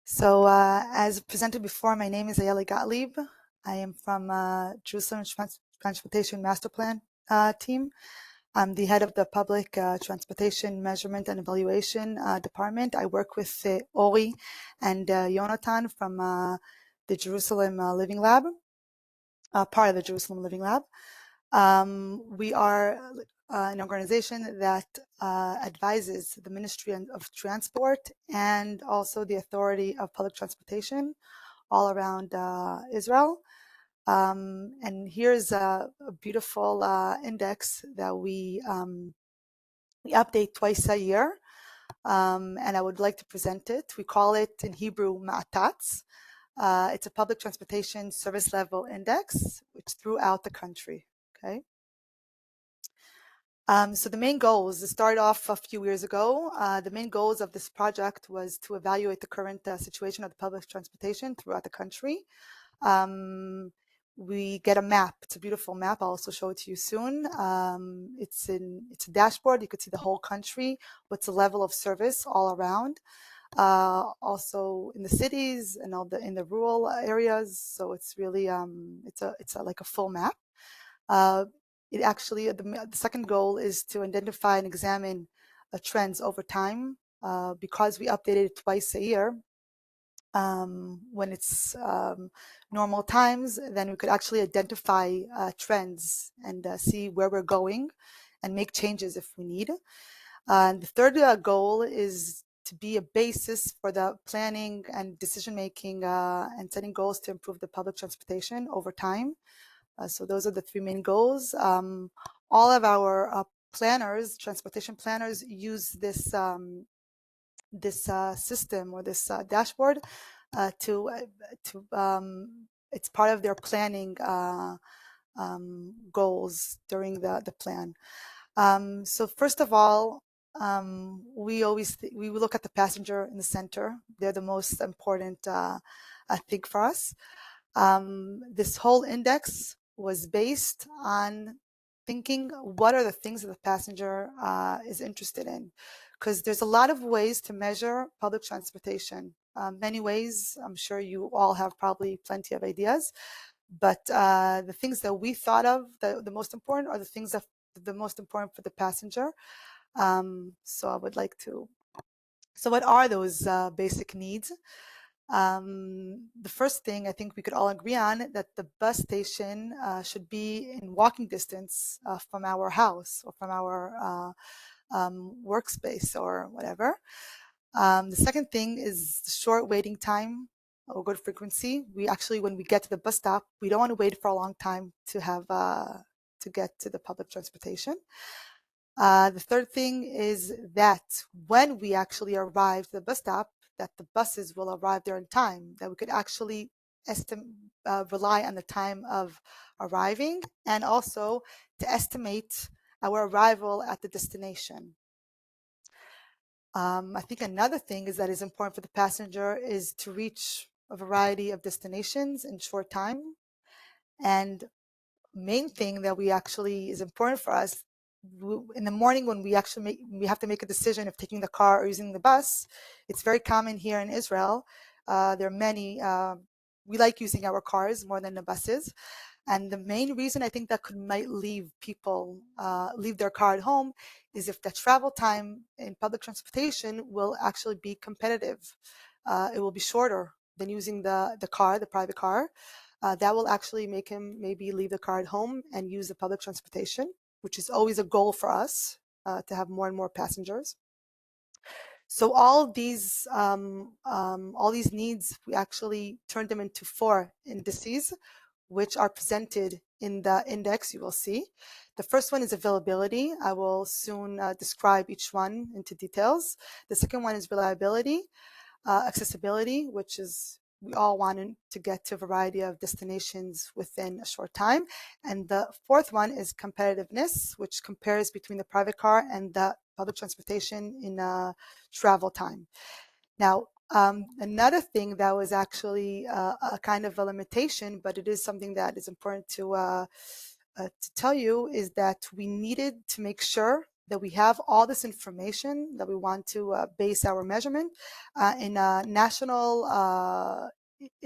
As presented before, my name is Ayala Gottlieb. I am from Jerusalem Transportation Master Plan team. I'm the head of the Public Transportation Measurement and Evaluation Department. I work with Ori and Yonatan from the Jerusalem Living Lab, part of the Jerusalem Living Lab. We are an organization that advises the Ministry of Transport and also the Authority of Public Transportation all around Israel. And here's a beautiful index that we update twice a year, and I would like to present it. We call it in Hebrew Ma'atats. It's a public transportation service level index, which throughout the country. Okay. So the main goals, to start off a few years ago, the main goals of this project was to evaluate the current situation of the public transportation throughout the country. We get a map. It's a beautiful map. I'll also show it to you soon. It's a dashboard. You could see the whole country, what's the level of service all around. Also in the cities and in the rural areas. So it's really it's like a full map. It actually, the second goal is to identify and examine trends over time. Because we updated it twice a year, when it's normal times, then we could actually identify trends and see where we're going and make changes if we need. And the third goal is to be a basis for the planning and decision making and setting goals to improve the public transportation over time. So those are the three main goals. All of our planners, transportation planners, use this system or this dashboard it's part of their planning goals during the plan. So first of all, we look at the passenger in the center. They're the most important thing for us. This whole index was based on thinking what are the things that the passenger is interested in, because there's a lot of ways to measure public transportation. Many ways. I'm sure you all have probably plenty of ideas, but the things that we thought of the most important are the things that the most important for the passenger. So I would like to. So what are those basic needs? The first thing I think we could all agree on that the bus station should be in walking distance from our house or from our workspace or whatever. The second thing is the short waiting time or good frequency. We actually, when we get to the bus stop, we don't want to wait for a long time to have to get to the public transportation. The third thing is that when we actually arrive to the bus stop, that the buses will arrive there in time, that we could actually rely on the time of arriving and also to estimate our arrival at the destination. I think another thing is that is important for the passenger is to reach a variety of destinations in short time. And main thing that we actually is important for us in the morning when we actually we have to make a decision of taking the car or using the bus. It's very common here in Israel. There are many. We like using our cars more than the buses. And the main reason I think that might leave people leave their car at home is if the travel time in public transportation will actually be competitive. It will be shorter than using the car, the private car. That will actually make him maybe leave the car at home and use the public transportation, which is always a goal for us to have more and more passengers. So all these needs, we actually turned them into 4 indices, which are presented in the index you will see. The first one is availability. I will soon describe each one into details. The second one is reliability, accessibility, which is we all want to get to a variety of destinations within a short time. And the fourth one is competitiveness, which compares between the private car and the public transportation in travel time. Now, another thing that was actually a kind of a limitation, but it is something that is important to tell you, is that we needed to make sure that we have all this information that we want to base our measurement in a national,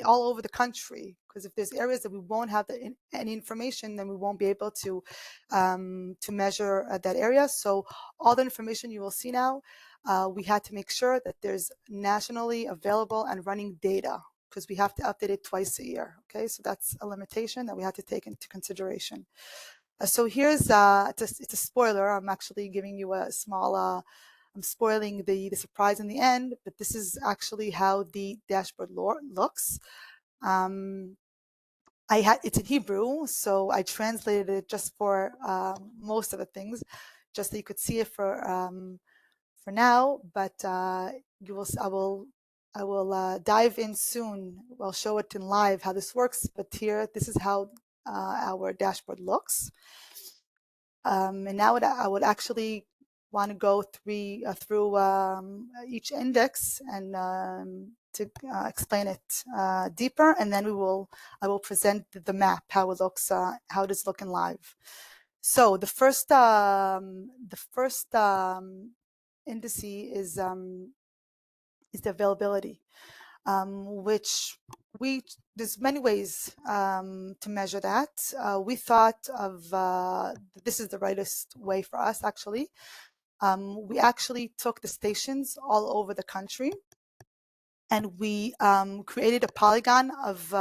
all over the country. Because if there's areas that we won't have any information, then we won't be able to measure that area. So all the information you will see now, we had to make sure that there's nationally available and running data, because we have to update it twice a year. Okay, so that's a limitation that we had to take into consideration. So here's it's a spoiler. I'm actually giving you a small. I'm spoiling the surprise in the end, but this is actually how the dashboard looks. It's in Hebrew, so I translated it just for most of the things, just so you could see it for now. But you will, I will dive in soon. I'll show it in live how this works. But here, this is how our dashboard looks. And now I would actually want to go through each index and to explain it deeper, and then I will present the map, how it looks, how it is looking live. So the first indice is the availability, which there's many ways to measure that. We thought of this is the rightest way for us, actually. We actually took the stations all over the country, and we created a polygon of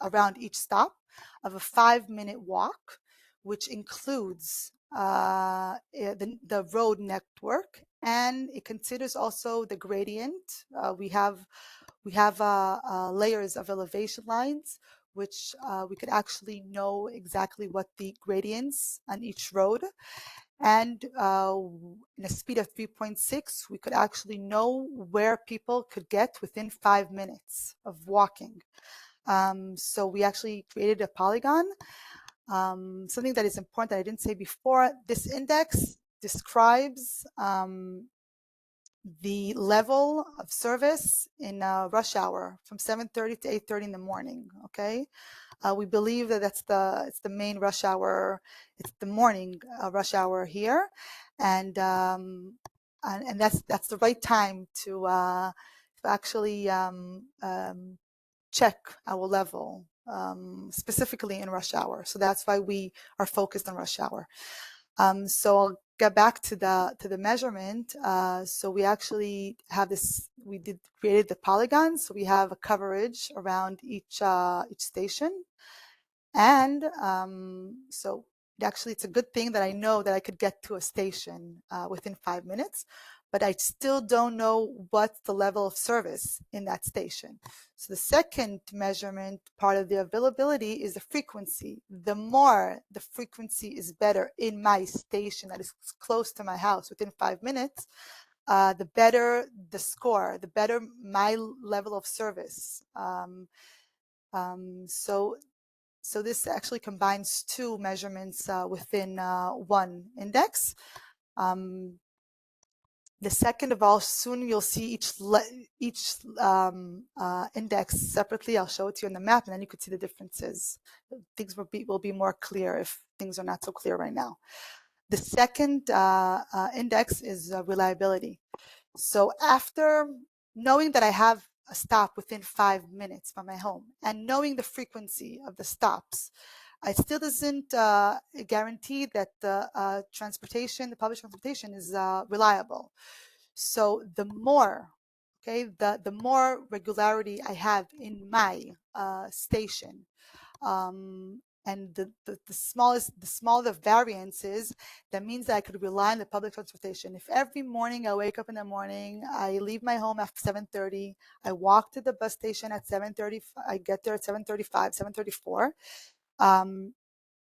around each stop of a 5-minute walk, which includes the road network, and it considers also the gradient. We have layers of elevation lines, which we could actually know exactly what the gradients on each road. And in a speed of 3.6, we could actually know where people could get within 5 minutes of walking. So we actually created a polygon. Something that is important that I didn't say before, this index describes the level of service in rush hour from 7:30 to 8:30 in the morning. Okay, we believe that it's the main rush hour. It's the morning rush hour here, and that's the right time to actually check our level, specifically in rush hour. So that's why we are focused on rush hour. So I'll get back to the measurement. So we actually have this. We created the polygons. So we have a coverage around each station, and so actually it's a good thing that I know that I could get to a station within 5 minutes, but I still don't know what's the level of service in that station. So the second measurement part of the availability is the frequency. The more the frequency is better in my station that is close to my house within 5 minutes, the better the score, the better my level of service. So this actually combines two measurements within one index. The second of all, soon you'll see each index separately. I'll show it to you on the map, and then you could see the differences. Things will be more clear if things are not so clear right now. The second index is reliability. So after knowing that I have a stop within 5 minutes from my home and knowing the frequency of the stops, it still doesn't guarantee that the transportation, the public transportation, is reliable. So the more, the more regularity I have in my station, and the smaller the variance is, that means that I could rely on the public transportation. If every morning I wake up in the morning, I leave my home after 7:30, I walk to the bus station at 7:30, I get there at 7:35, 7:34.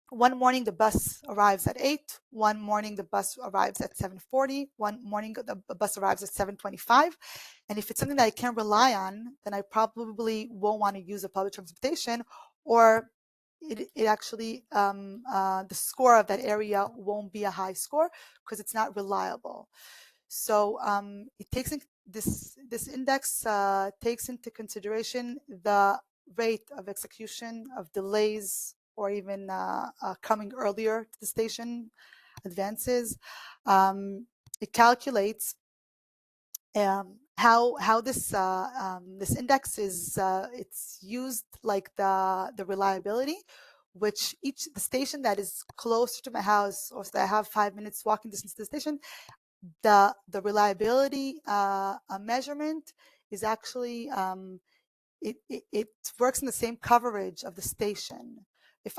One morning the bus arrives at 8, one morning the bus arrives at 7:40, one morning the bus arrives at 7:25. And if it's something that I can't rely on, then I probably won't want to use the public transportation, or it actually, the score of that area won't be a high score because it's not reliable. So it takes this index takes into consideration the rate of execution of delays, or even coming earlier to the station, advances. It calculates how this index is it's used, like the reliability, which the station that is closer to my house, or that I have 5 minutes walking distance to the station, the reliability measurement is actually it works in the same coverage of the station. If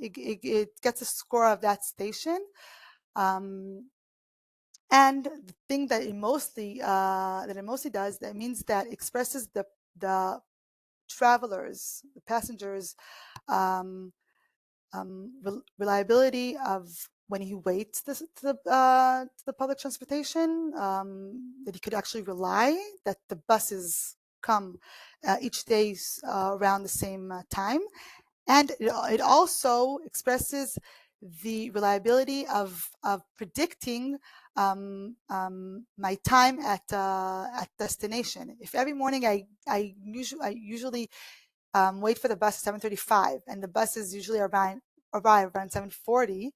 it gets a score of that station. And the thing that it mostly does, that means that it expresses the travelers, the passengers, um, reliability of when he waits to the public transportation, that he could actually rely that the buses come each day around the same time. And it also expresses the reliability of predicting my time at destination. If every morning I usually wait for the bus at 7:35, and the buses usually arrive around 7:40,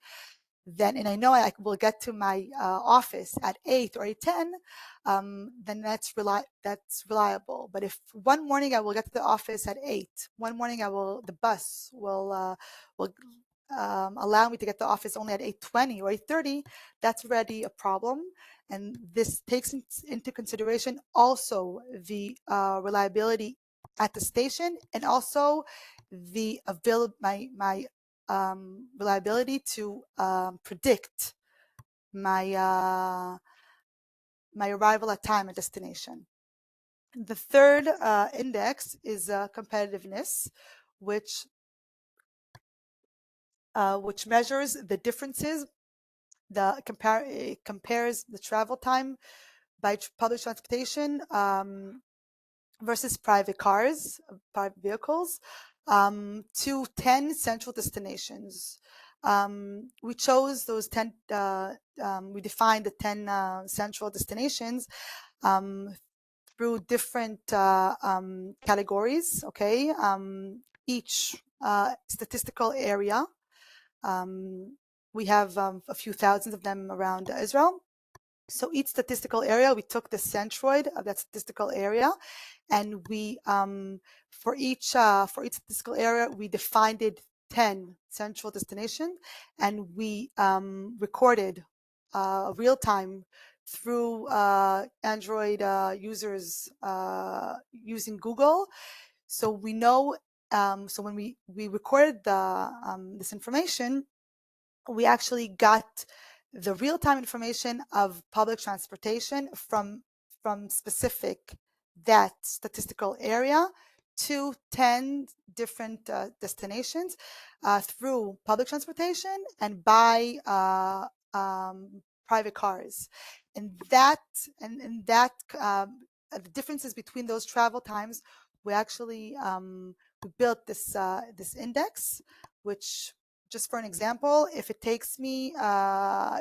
then, and I know I will get to my office at 8 or 8:10, then that's reliable. But if one morning I will get to the office at 8, one morning the bus will allow me to get to the office only at 8:20 or 8:30, that's already a problem. And this takes into consideration also the reliability at the station, and also the my reliability to predict my my arrival at time and destination. The third index is competitiveness, which measures the differences. It compares the travel time by public transportation versus private cars, private vehicles, to 10 central destinations. We chose those 10, we defined the 10 central destinations through different categories, okay? Each statistical area. We have a few thousands of them around Israel. So each statistical area, we took the centroid of that statistical area, and we for each statistical area, we defined it 10 central destinations, and we recorded real time through Android users using Google. So we know. So when we recorded this information, we actually got the real-time information of public transportation from specific that statistical area to 10 different destinations through public transportation and by private cars. And that the differences between those travel times, we actually we built this index, which, just for an example, if it takes me,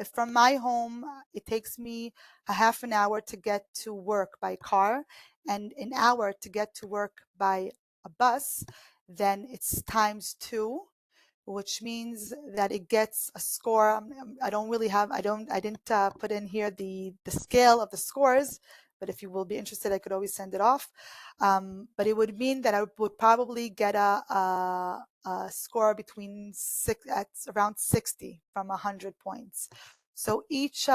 if from my home, it takes me a half an hour to get to work by car and an hour to get to work by a bus, then it's times 2, which means that it gets a score. I didn't put in here the scale of the scores, but if you will be interested, I could always send it off. But it would mean that I would probably get a score between around 60 from 100 points. So each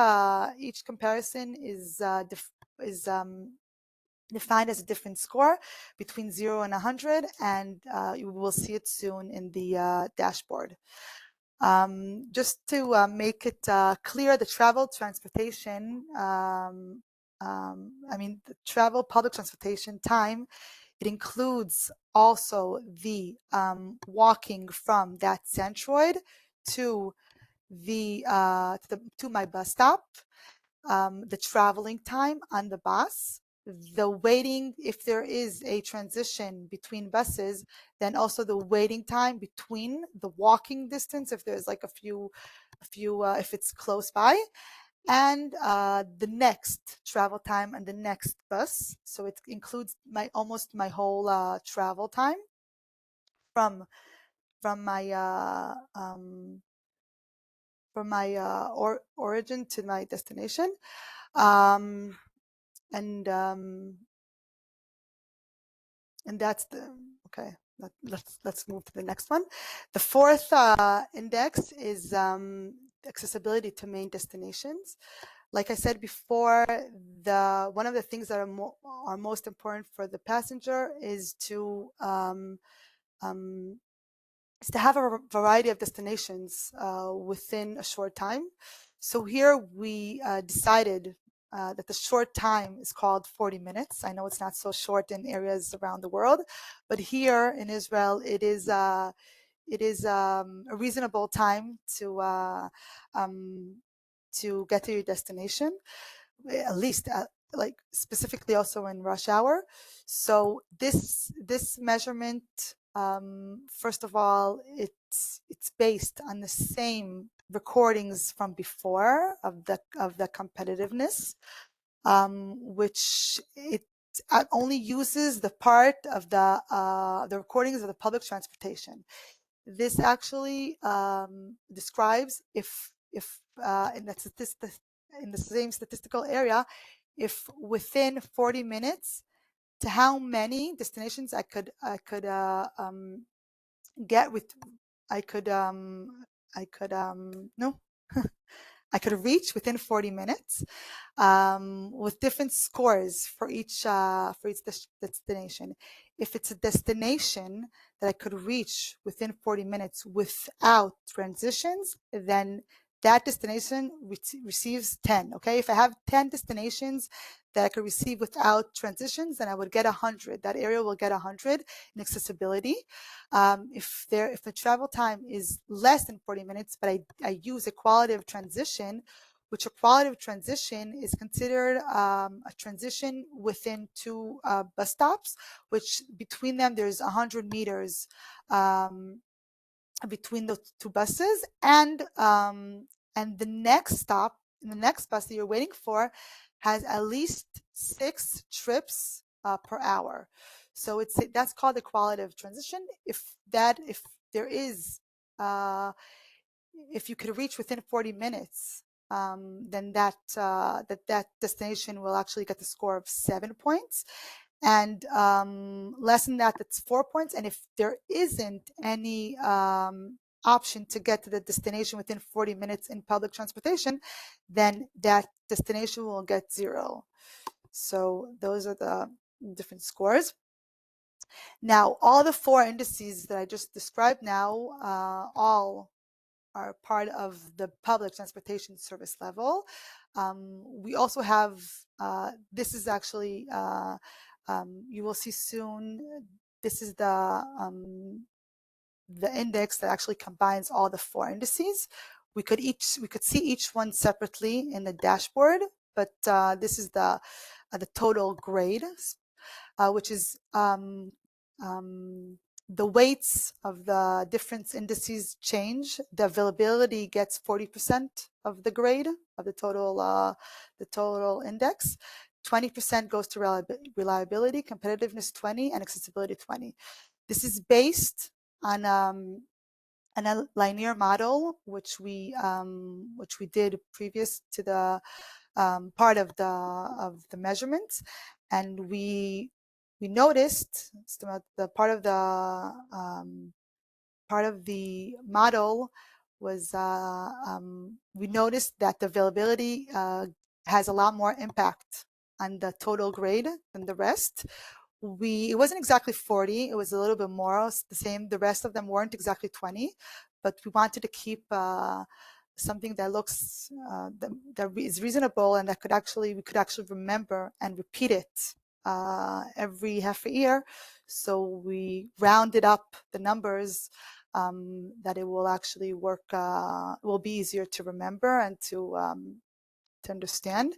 comparison is defined as a different score between 0 and 100, and you will see it soon in the dashboard. Just to make it clear, the travel transportation, the travel public transportation time, it includes also the walking from that centroid to to my bus stop, the traveling time on the bus, the waiting, if there is a transition between buses, then also the waiting time between the walking distance, if there's like a few if it's close by, and the next travel time and the next bus. So it includes almost my whole travel time from my from my origin to my destination. Um, and um, and that's the okay. Let's move to the next one. The fourth index is accessibility to main destinations. Like I said before, the one of the things that are most important for the passenger um, is to have a variety of destinations within a short time. So here we decided that the short time is called 40 minutes. I know it's not so short in areas around the world, but here in Israel, it is a reasonable time um, to get to your destination, at least like specifically also in rush hour. So this measurement, first of all, it's based on the same recordings from before of the competitiveness, which it only uses the part of the recordings of the public transportation. This actually describes if in the same statistical area, if within 40 minutes, to how many destinations I could get with I could I could no I could reach within 40 minutes, with different scores for each destination. If it's a destination that I could reach within 40 minutes without transitions, then that destination receives 10. Okay, if I have 10 destinations that I could receive without transitions, then I would get 100. That area will get 100 in accessibility. If the travel time is less than 40 minutes, but I use a quality of transition, which a quality of transition is considered a transition within two bus stops, which between them there's 100 meters between the two buses, and the next stop, the next bus that you're waiting for, has at least 6 trips per hour. So that's called the quality of transition. If there is if you could reach within 40 minutes, then that destination will actually get the score of 7 points. And less than that, that's 4 points. And if there isn't any option to get to the destination within 40 minutes in public transportation, then that destination will get 0. So those are the different scores. Now, all the 4 indices that I just described now, all are part of the public transportation service level. We also have, this is actually, you will see soon, this is the index that actually combines all the 4 indices. We could see each one separately in the dashboard, but this is the total grade, which is the weights of the different indices change. The availability gets 40% of the grade of the total index. 20% goes to reliability, competitiveness 20, and accessibility 20. This is based on a linear model, which we did previous to the part of the measurements, and we noticed the part of the model was we noticed that the availability has a lot more impact on the total grade than the rest. It wasn't exactly 40, it was a little bit more the same. The rest of them weren't exactly 20, but we wanted to keep something that looks that is reasonable and that we could actually remember and repeat it every half a year. So we rounded up the numbers that it will actually work, will be easier to remember and to understand.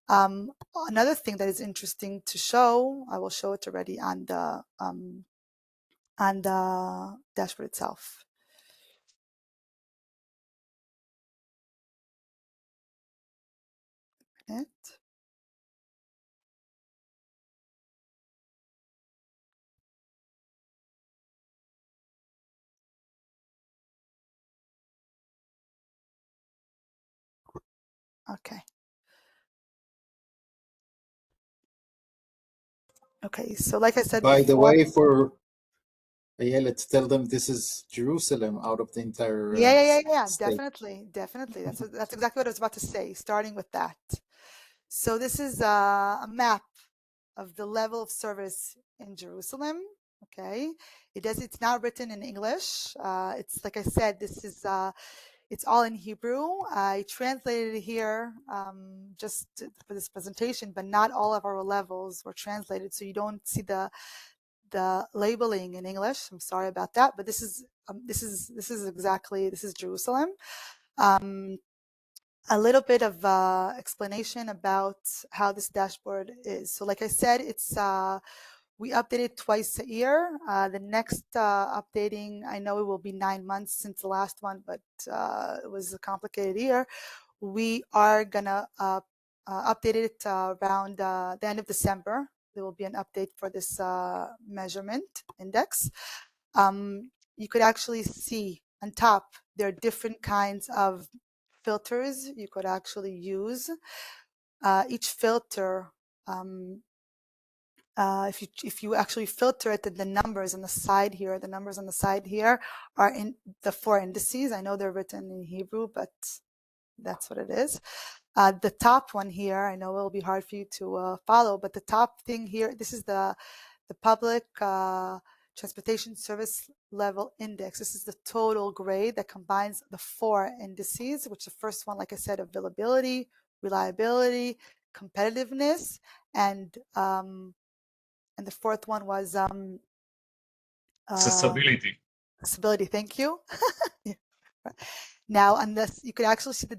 Another thing that is interesting to show, I will show it already on the dashboard itself. It. Okay. Okay, so like I said By the before, way, for yeah, let's tell them this is Jerusalem out of the entire yeah, state. definitely. That's exactly what I was about to say, starting with that. So this is a map of the level of service in Jerusalem. Okay, it's now written in English. It's like I said, it's all in Hebrew. I translated it here just for this presentation, but not all of our levels were translated, so you don't see the labeling in English. I'm sorry about that, but this is Jerusalem. Um, a little bit of explanation about how this dashboard is. So like I said, we update it twice a year. The next updating, I know it will be 9 months since the last one, but it was a complicated year. We are gonna update it around the end of December. There will be an update for this measurement index. You could actually see on top there are different kinds of filters you could actually use. Each filter, if you actually filter it, then the numbers on the side here, are in the 4 indices. I know they're written in Hebrew, but that's what it is. The top one here, I know it'll be hard for you to follow, but the top thing here, this is the public transportation service level index. This is the total grade that combines the 4 indices, which the first one, like I said, availability, reliability, competitiveness, and the fourth one was Accessibility. accessibility. Thank you. Now, on this, you could actually see the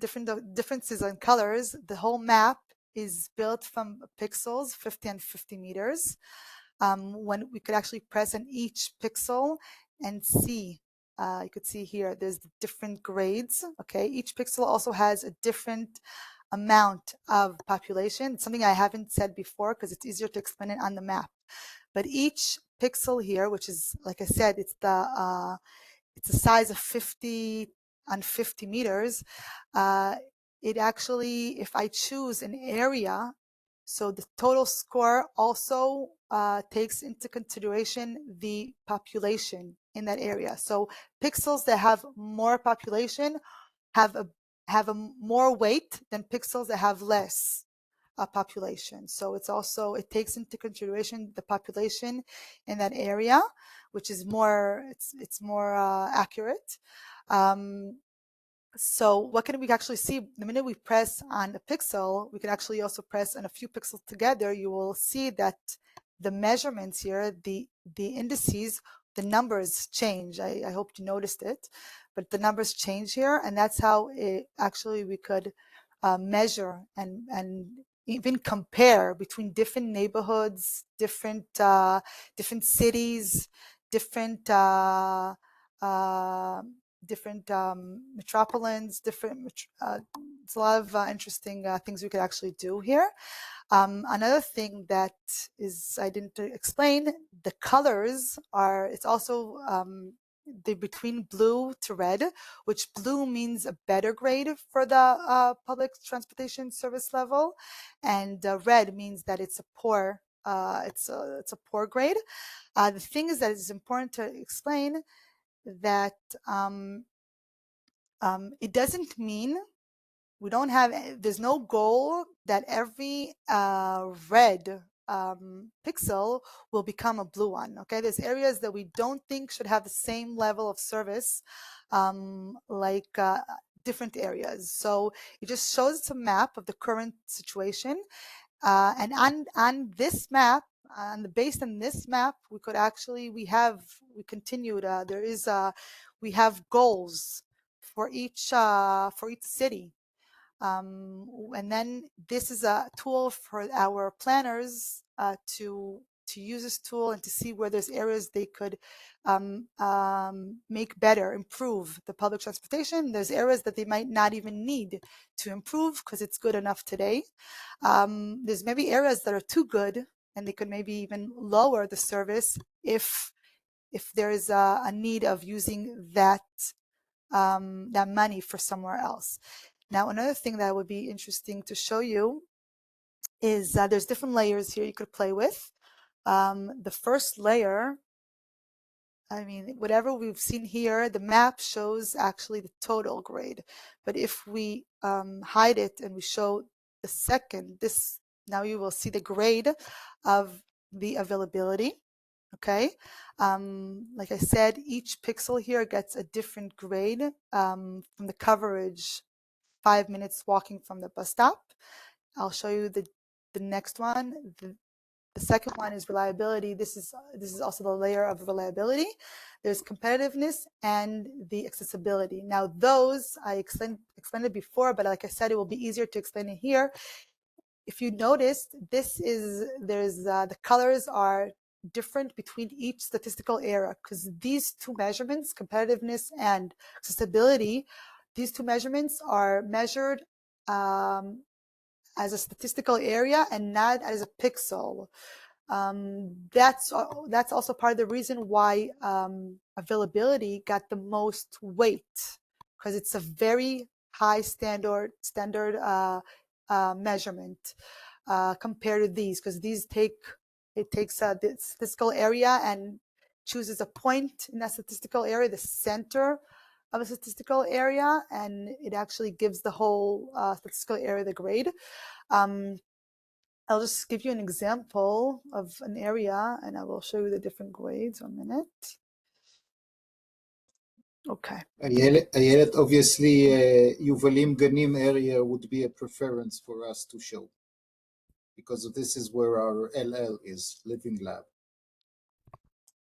differences in colors. The whole map is built from pixels, 50 and 50 meters. When we could actually press on each pixel and see, you could see here, there's different grades. Okay, each pixel also has a different amount of population. It's something I haven't said before because it's easier to explain it on the map. But each pixel here, which is, like I said, it's the size of 50 on 50 meters. It actually, if I choose an area, so the total score also takes into consideration the population in that area. So pixels that have more population have a more weight than pixels that have less population. So it takes into consideration the population in that area, which is more more accurate. So what can we actually see? The minute we press on a pixel, we can actually also press on a few pixels together. You will see that the measurements here, the indices, the numbers change. I hope you noticed it, but the numbers change here, and that's how we could measure and even compare between different neighborhoods, different cities, different metropolises, it's a lot of interesting things we could actually do here. Another thing that I didn't explain, the colors are, it's also between blue to red, which blue means a better grade for the public transportation service level, and red means that it's a poor grade. The thing is that it's important to explain that it doesn't mean there's no goal that every red pixel will become a blue one. Okay, there's areas that we don't think should have the same level of service like different areas. So it just shows a map of the current situation. And on this map, based on this map, we have goals for each city. And then this is a tool for our planners to use this tool and to see where there's areas they could make better, improve the public transportation. There's areas that they might not even need to improve because it's good enough today. There's maybe areas that are too good and they could maybe even lower the service if there is a need of using that money for somewhere else. Now, another thing that would be interesting to show you is there's different layers here you could play with. The first layer, I mean, whatever we've seen here, the map shows actually the total grade. But if we hide it and we show the second, this, now you will see the grade of the availability. Okay. Like I said, each pixel here gets a different grade from the coverage 5 minutes walking from the bus stop. I'll show you the next one. The second one is reliability. This is also the layer of reliability. There's competitiveness and the accessibility. Now those I explained it before, but like I said, it will be easier to explain it here. If you noticed, the colors are different between each statistical area because these two measurements, competitiveness and accessibility, these two measurements are measured as a statistical area and not as a pixel. That's also part of the reason why availability got the most weight, because it's a very high standard measurement compared to these, because these takes the statistical area and chooses a point in that statistical area, the center of a statistical area, and it actually gives the whole statistical area the grade. I'll just give you an example of an area and I will show you the different grades. 1 minute. Okay. Ayelet, obviously, Yuvalim Ganim area would be a preference for us to show because this is where our LL is, Living Lab.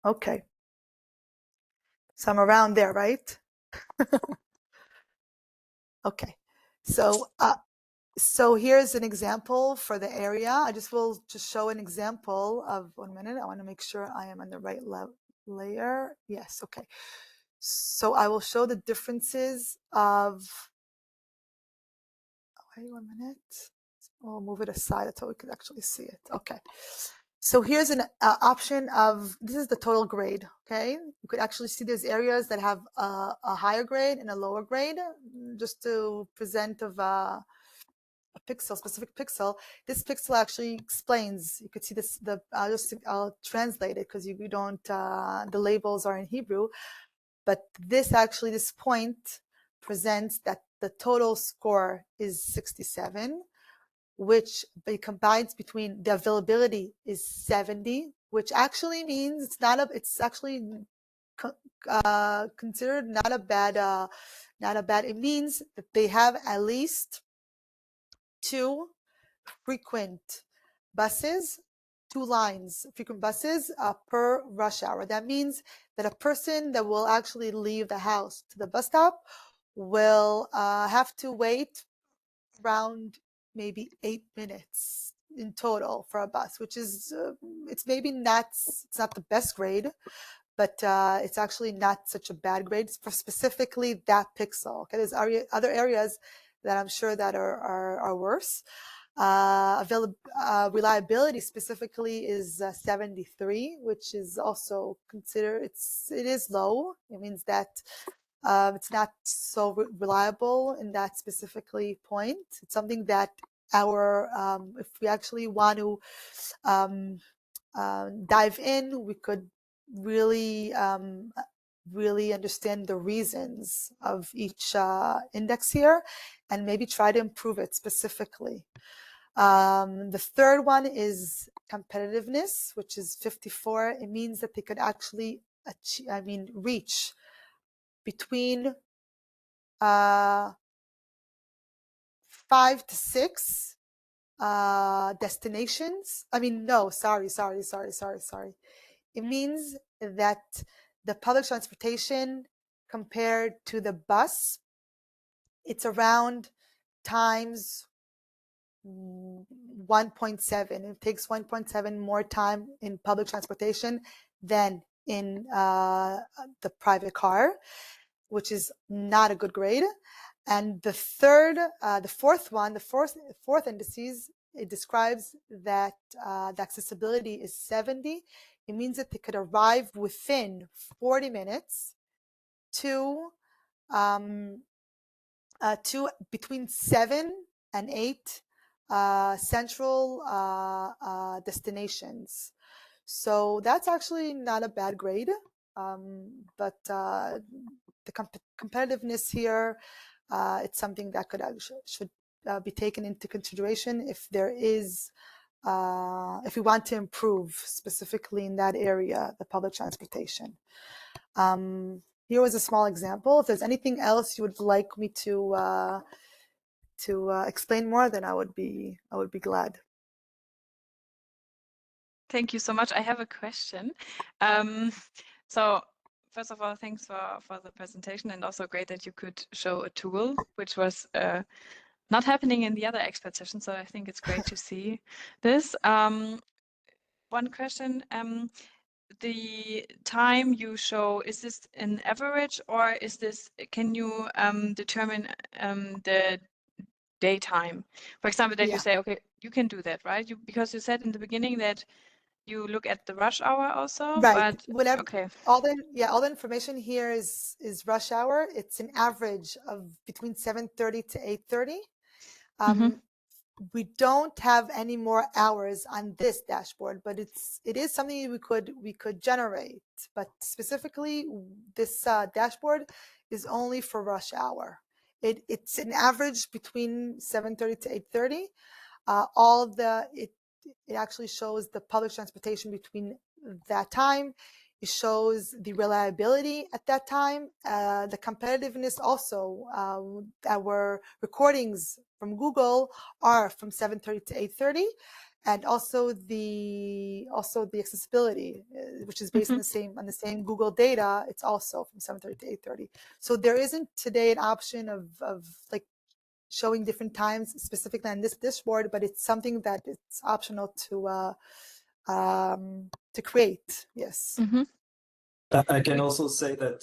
Okay. So I'm around there, right? Okay. So here's an example for the area. I will just show an example of 1 minute. I want to make sure I am on the right layer. Yes. Okay. So I will show the differences of, wait 1 minute. We'll move it aside so we can actually see it. Okay. So here's an option of, this is the total grade, okay? You could actually see there's areas that have a higher grade and a lower grade, just to present of a pixel, specific pixel. This pixel actually explains, you could see this, I'll translate it because you don't, the labels are in Hebrew, but this point presents that the total score is 67, which combines between the availability is 70, which actually means it's actually considered not a bad, it means that they have at least 2 frequent buses, 2 lines, frequent buses per rush hour. That means that a person that will actually leave the house to the bus stop will have to wait around maybe 8 minutes in total for a bus, which is it's not the best grade, but it's actually not such a bad grade for specifically that pixel. Okay, there's other areas that I'm sure that are worse. Reliability specifically is 73, which is also considered, it is low. It means that it's not so reliable in that specifically point. It's something that if we actually want to dive in, we could really understand the reasons of each index here and maybe try to improve it specifically. The third one is competitiveness, which is 54. It means that they could actually reach between 5 to 6 destinations. Sorry. It means that the public transportation compared to the bus, it's around times 1.7. It takes 1.7 more time in public transportation than in the private car, which is not a good grade. And the fourth indices, it describes that the accessibility is 70. It means that they could arrive within 40 minutes to between 7 and 8 central destinations. So that's actually not a bad grade, but the competitiveness here, it's something that should be taken into consideration if if we want to improve specifically in that area, the public transportation. Here was a small example. If there's anything else you would like me to explain more, then I would be glad. Thank you so much. I have a question. So first of all, thanks for the presentation, and also great that you could show a tool, which was not happening in the other expert session. So I think it's great to see this. One question, the time you show, is this an average, or is this, can you determine the daytime? For example, that you say, okay, you can do that, right? Because you said in the beginning that you look at the rush hour also, right? but okay. All the information here is rush hour. It's an average of between 7:30 to 8:30. We don't have any more hours on this dashboard, but it is something we could generate. But specifically, this dashboard is only for rush hour. It's an average between 7:30 to 8:30. It actually shows the public transportation between that time. It shows the reliability at that time, the competitiveness also. Our recordings from Google are from 7:30 to 8:30, and also the accessibility, which is based on the same Google data. It's also from 7:30 to 8:30. So there isn't today an option of like showing different times specifically on this dashboard, but it's something that it's optional to create. Yes. I can also say that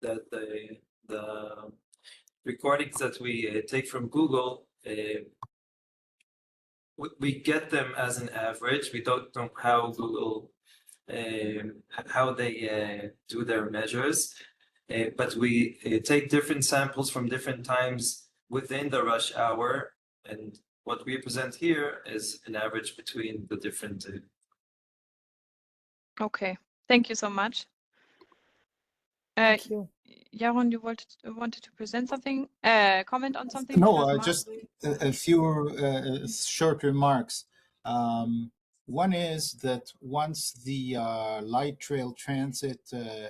that the recordings that we take from Google, we get them as an average. We don't know how Google how they do their measures, but we take different samples from different times within the rush hour, and what we present here is an average between the different. Okay, thank you so much. Thank you. Yaron, you wanted to present something, comment on something? No, just a few short remarks. One is that once the light trail transit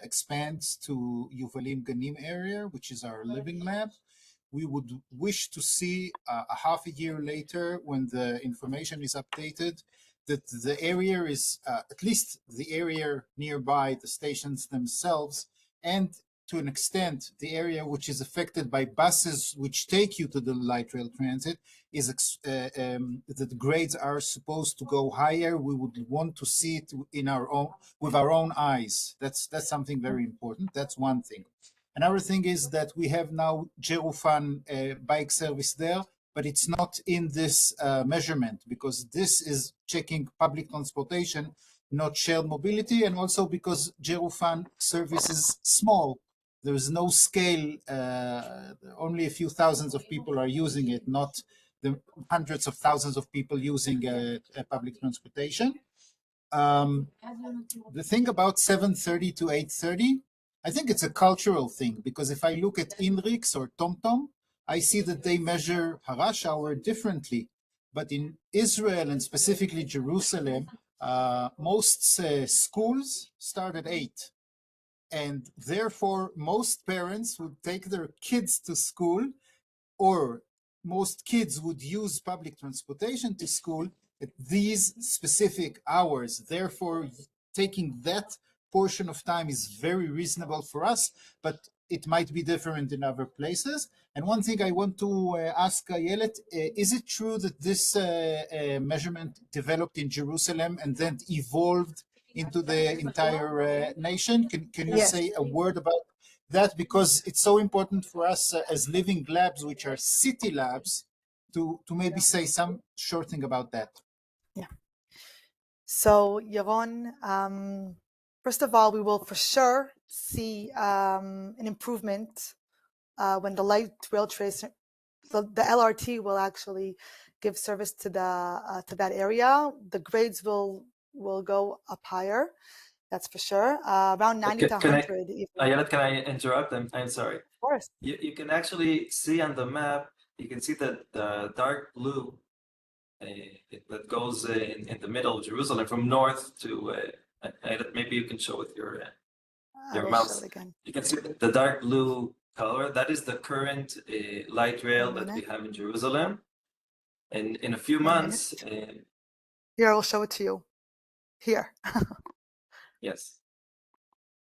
expands to Yuvalim Ganim area, which is our living lab, we would wish to see a half a year later, when the information is updated, that the area is, at least the area nearby the stations themselves, and to an extent, the area which is affected by buses which take you to the light rail transit, is that the grades are supposed to go higher. We would want to see it in with our own eyes. That's something very important. That's one thing. Another thing is that we have now Jerufan bike service there, but it's not in this measurement, because this is checking public transportation, not shared mobility, and also because Jerufan service is small. There is no scale, only a few thousands of people are using it, not the hundreds of thousands of people using public transportation. The thing about 7:30 to 8:30, I think it's a cultural thing, because if I look at INRIX or TomTom, I see that they measure Harash hour differently. But in Israel, and specifically Jerusalem, most schools start at 8. And therefore, most parents would take their kids to school, or most kids would use public transportation to school at these specific hours. Therefore, taking that portion of time is very reasonable for us, but it might be different in other places. And one thing I want to ask Ayelet, is it true that this measurement developed in Jerusalem and then evolved into the entire nation? Can you say a word about that? Because it's so important for us as living labs, which are city labs, to maybe say some short thing about that. Yeah. So, Yaron, first of all, we will for sure see an improvement when the light rail trace, the LRT will actually give service to that area, the grades will go up higher. That's for sure. Around 90 to 100. Ayelet, can I interrupt? I'm sorry. Of course. You can actually see on the map, you can see that the dark blue that goes in the middle of Jerusalem from north to, maybe you can show with your mouse. Again. You can see the dark blue color. That is the current light rail that we have in Jerusalem. And in a few months... Here, I will show it to you. Here. Yes.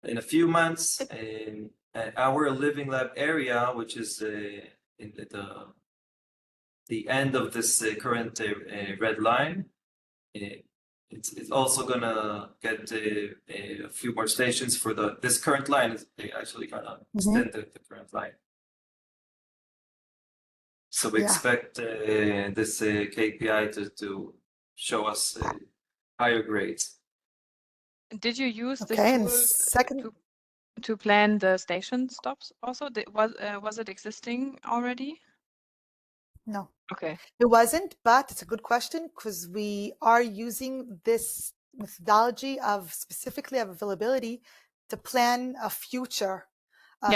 In a few months, our living lab area, which is in the end of this current red line, it's also gonna get a few more stations for this current line. Is actually gonna extend the current line. So we expect this KPI to show us higher grades. Did you use this tool to plan the station stops also? Was it existing already? No. Okay. It wasn't, but it's a good question because we are using this methodology of specifically of availability to plan a future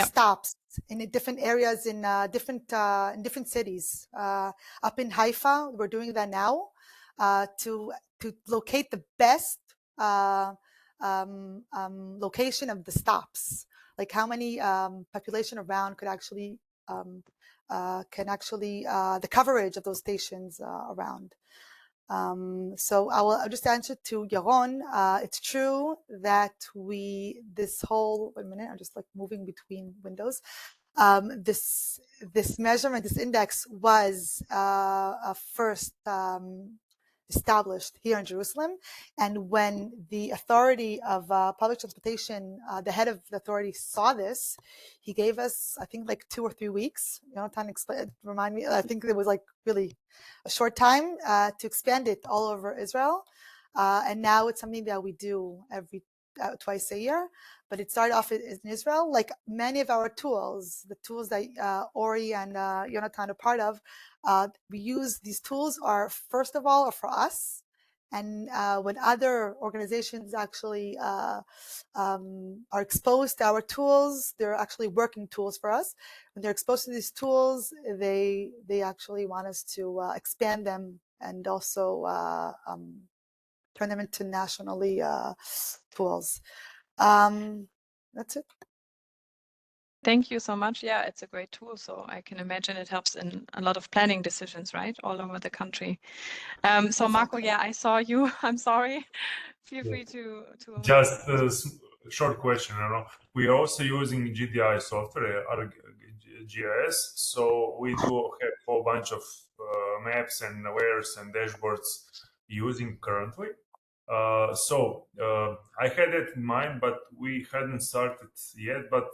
stops in different areas in different cities. Up in Haifa, we're doing that now to locate the best location of the stops, like how many population around could actually the coverage of those stations around. So I'll just answer to Yaron. It's true that this whole, wait a minute, I'm just like moving between windows. This measurement, this index was first established here in Jerusalem. And when the authority of public transportation, the head of the authority saw this, he gave us, I think, like 2 or 3 weeks. Time to explain, remind me, I think it was like really a short time to expand it all over Israel. And now it's something that we do twice a year. But it started off in Israel. Like many of our tools, the tools that Ori and Yonatan are part of, we use these tools are first of all are for us, and when other organizations actually are exposed to our tools, they're actually working tools for us. When they're exposed to these tools, they actually want us to expand them and also turn them into nationally tools. That's it. Thank you so much. Yeah, it's a great tool. So I can imagine it helps in a lot of planning decisions, right? All over the country. So Marco, yeah, I saw you. I'm sorry. Feel free to just a short question. We're also using GDI software, GIS. So we do have a whole bunch of maps and awares and dashboards using currently. So I had it in mind, but we hadn't started yet. But